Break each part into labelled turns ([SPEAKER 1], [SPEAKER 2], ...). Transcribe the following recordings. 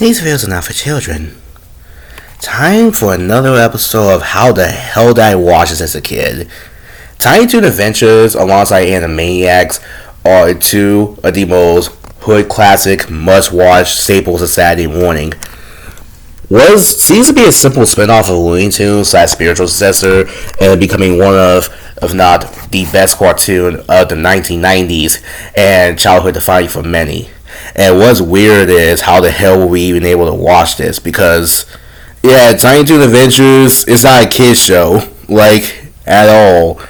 [SPEAKER 1] These videos are not for children. Time for another episode of How the Hell Did I Watch This as a Kid? Tiny Toon Adventures alongside Animaniacs are two of the most hood classic must-watch staples of Saturday morning. Seems to be a simple spin-off of Looney Tunes / spiritual successor and becoming one of, if not the best cartoon of the 1990s and childhood defining for many. And what's weird is how the hell were we even able to watch this, because Tiny Toon Adventures is not a kid's show, at all.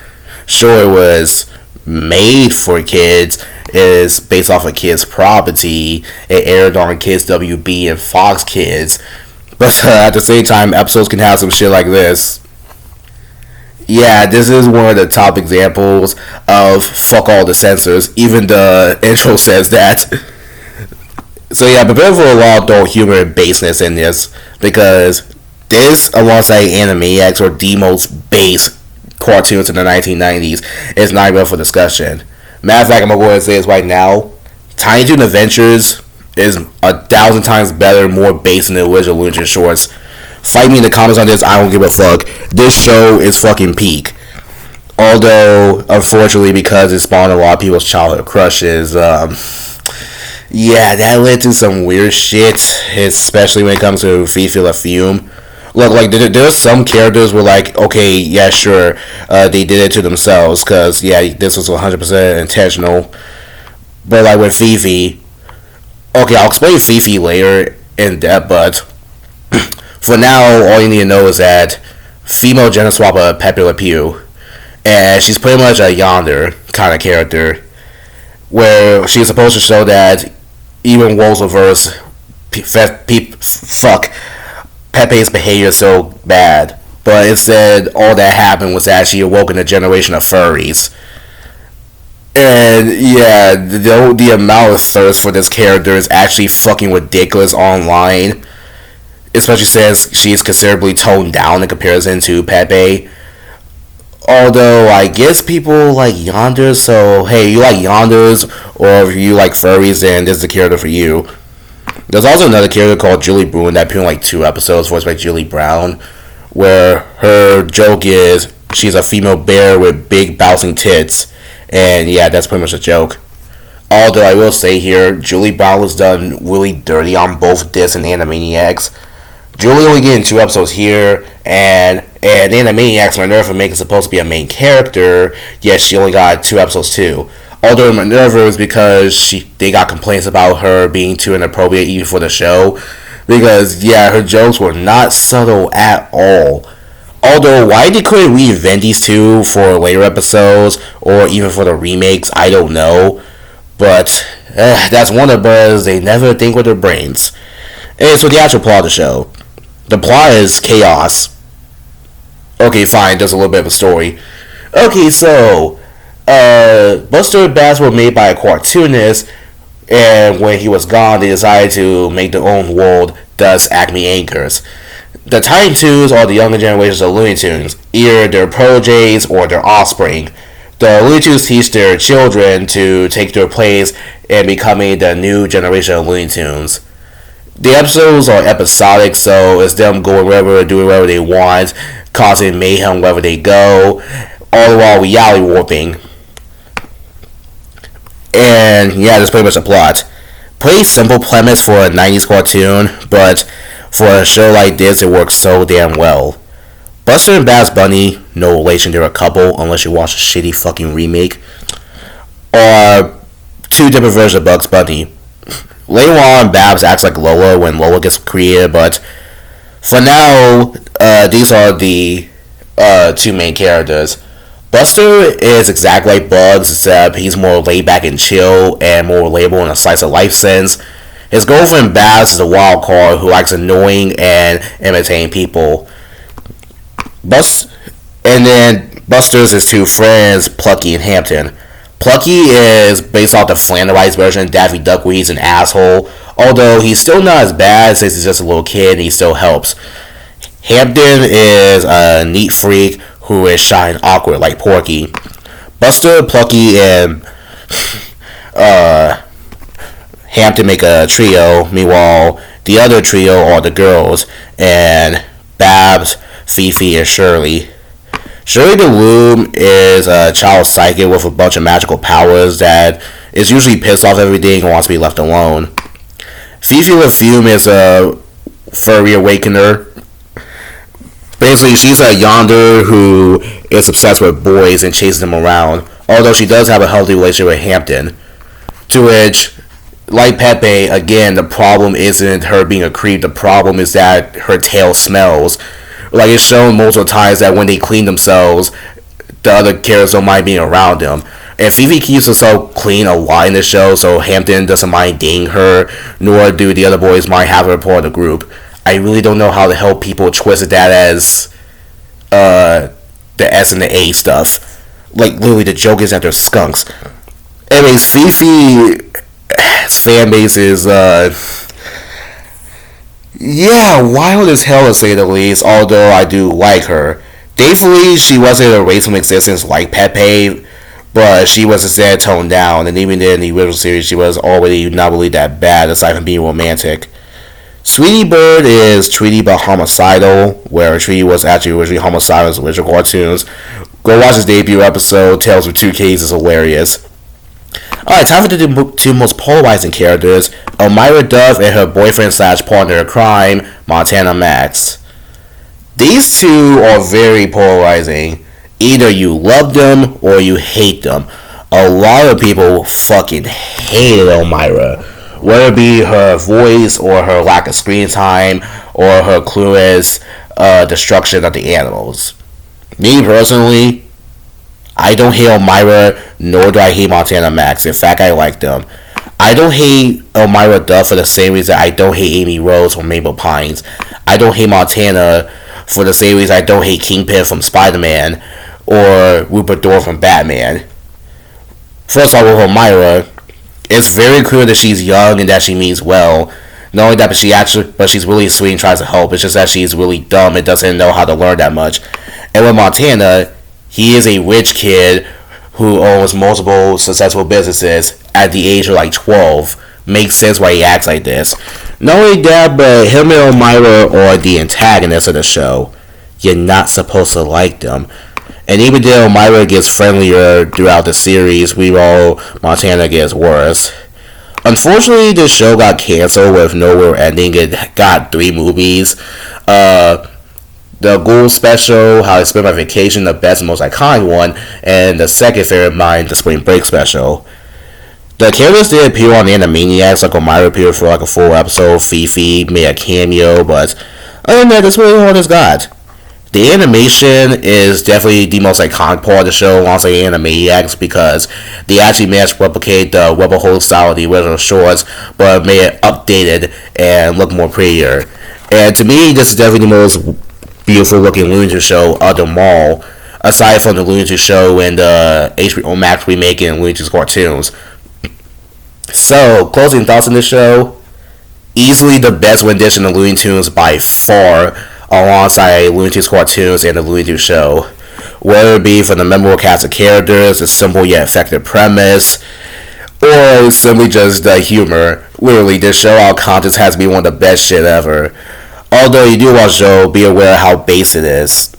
[SPEAKER 1] Sure, it was made for kids, it is based off of kids' property, it aired on Kids WB and Fox Kids, but at the same time, episodes can have some shit like this. Yeah, this is one of the top examples of fuck all the censors, even the intro says that. So prepare for a lot of adult humor and baseness in this, because this, alongside Animaniacs, are the most base cartoons in the 1990s. It's not even up for discussion. Matter of fact, I'm going to go ahead and say this right now. Tiny Toon Adventures is 1,000 times better, more base than the original Looney Tunes shorts. Fight me in the comments on this, I don't give a fuck. This show is fucking peak. Although, unfortunately, because it spawned a lot of people's childhood crushes, that led to some weird shit, especially when it comes to Fifi La Fume. Look, there's some characters were okay, yeah, sure, they did it to themselves, because, this was 100% intentional. But, with Fifi, okay, I'll explain Fifi later in depth, but for now, all you need to know is that female gender swap of Pepe Le Pew, and she's pretty much a yonder kind of character, where she's supposed to show that even roles reverse, Pepe's behavior is so bad. But instead, all that happened was that she awoke in a generation of furries. And the amount of thirst for this character is actually fucking ridiculous online. Especially since she's considerably toned down in comparison to Pepe. Although, I guess people like yonders, so hey, you like yonders, or if you like furries, then this is the character for you. There's also another character called Julie Bruin that appeared in 2 episodes, voiced by Julie Brown, where her joke is she's a female bear with big bouncing tits, and that's pretty much a joke. Although I will say here, Julie Brown was done really dirty on both this and Animaniacs. Julie only getting 2 episodes here, and Animaniacs, Minerva making supposed to be a main character, she only got 2 episodes too. Although Minerva was because they got complaints about her being too inappropriate even for the show, because her jokes were not subtle at all. Although why they couldn't reinvent these two for later episodes or even for the remakes, I don't know. But that's Warner Bros. They never think with their brains. And so the actual plot of the show. The plot is chaos. Okay, fine, there's a little bit of a story. Okay, so Buster and Baz were made by a cartoonist, and when he was gone, they decided to make their own world, thus Acme Anchors. The Tiny Toons are the younger generations of Looney Tunes, either their proteges or their offspring. The Looney Tunes teach their children to take their place in becoming the new generation of Looney Tunes. The episodes are episodic, so it's them going wherever, doing whatever they want, causing mayhem wherever they go, all the while reality warping. And that's pretty much the plot. Pretty simple premise for a 90s cartoon, but for a show like this, it works so damn well. Buster and Babs Bunny, no relation, they're a couple, unless you watch a shitty fucking remake, are 2 different versions of Bugs Bunny. Later on, Babs acts like Lola when Lola gets created, but for now, these are the 2 main characters. Buster is exactly like Bugs, except he's more laid back and chill, and more relatable in a slice of life sense. His girlfriend Babs is a wild card who likes annoying and imitating people. And then Buster's his 2 friends, Plucky and Hampton. Plucky is based off the Flanderized version of Daffy Duck, where he's an asshole, although he's still not as bad since he's just a little kid and he still helps. Hampton is a neat freak who is shy and awkward like Porky. Buster, Plucky, and Hampton make a trio. Meanwhile, the other trio are the girls, and Babs, Fifi, and Shirley. Shirley the Loom is a child psychic with a bunch of magical powers that is usually pissed off everything and wants to be left alone. Fifi the Fume is a furry awakener. Basically, she's a yonder who is obsessed with boys and chases them around, although she does have a healthy relationship with Hampton. To which, like Pepe, again, the problem isn't her being a creep, the problem is that her tail smells. Like, it's shown multiple times that when they clean themselves, the other characters don't mind being around them. And Fifi keeps herself clean a lot in the show, so Hampton doesn't mind dating her, nor do the other boys mind having her part of the group. I really don't know how the hell people twisted that as the S and the A stuff. Like, literally, the joke is that they're skunks. Anyways, Fifi's fan base is, wild as hell to say the least, although I do like her. Thankfully, she wasn't erased from existence like Pepe, but she was instead toned down, and even in the original series, she was already not really that bad, aside from being romantic. Sweetie Bird is Tweety but homicidal, where Tweety was actually originally homicidal in the original cartoons. Go watch his debut episode, Tales of Two K's is hilarious. Alright, time for the two most polarizing characters, Elmira Duff and her boyfriend / partner in crime, Montana Max. These two are very polarizing. Either you love them or you hate them. A lot of people fucking hate Elmira. Whether it be her voice or her lack of screen time or her clueless destruction of the animals. Me personally, I don't hate Elmira, nor do I hate Montana Max. In fact, I like them. I don't hate Elmira Duff for the same reason I don't hate Amy Rose from Maple Pines. I don't hate Montana for the same reason I don't hate Kingpin from Spider-Man or Rupert Dorff from Batman. First off, with Elmira, it's very clear that she's young and that she means well. Not only that, but she's really sweet and tries to help. It's just that she's really dumb and doesn't know how to learn that much. And with Montana, he is a rich kid who owns multiple successful businesses at the age of like 12. Makes sense why he acts like this. Not only that, but him and Elmira are the antagonists of the show. You're not supposed to like them. And even though Elmira gets friendlier throughout the series, Montana gets worse. Unfortunately, this show got canceled with no real ending. It got 3 movies. The Ghoul Special, How I Spent My Vacation, the best and most iconic one, and the second favorite of mine, the Spring Break Special. The characters did appear on the Animaniacs, like Elmira appeared for like a full episode, Fifi made a cameo, but other than that, that's really all it's got. The animation is definitely the most iconic part of the show alongside Animaniacs because they actually managed to replicate the Rebel Hold style of the original shorts, but made it updated and look more prettier. And to me, this is definitely the most beautiful looking Looney Tunes show of them all, aside from the Looney Tunes show and the HBO Max remake and Looney Tunes cartoons. So, closing thoughts on this show, easily the best rendition of Looney Tunes by far, alongside Looney Tunes cartoons and the Looney Tunes show. Whether it be from the memorable cast of characters, a simple yet effective premise, or simply just the humor. Literally, this show out content has to be one of the best shit ever. Although you do watch the show, be aware how base it is.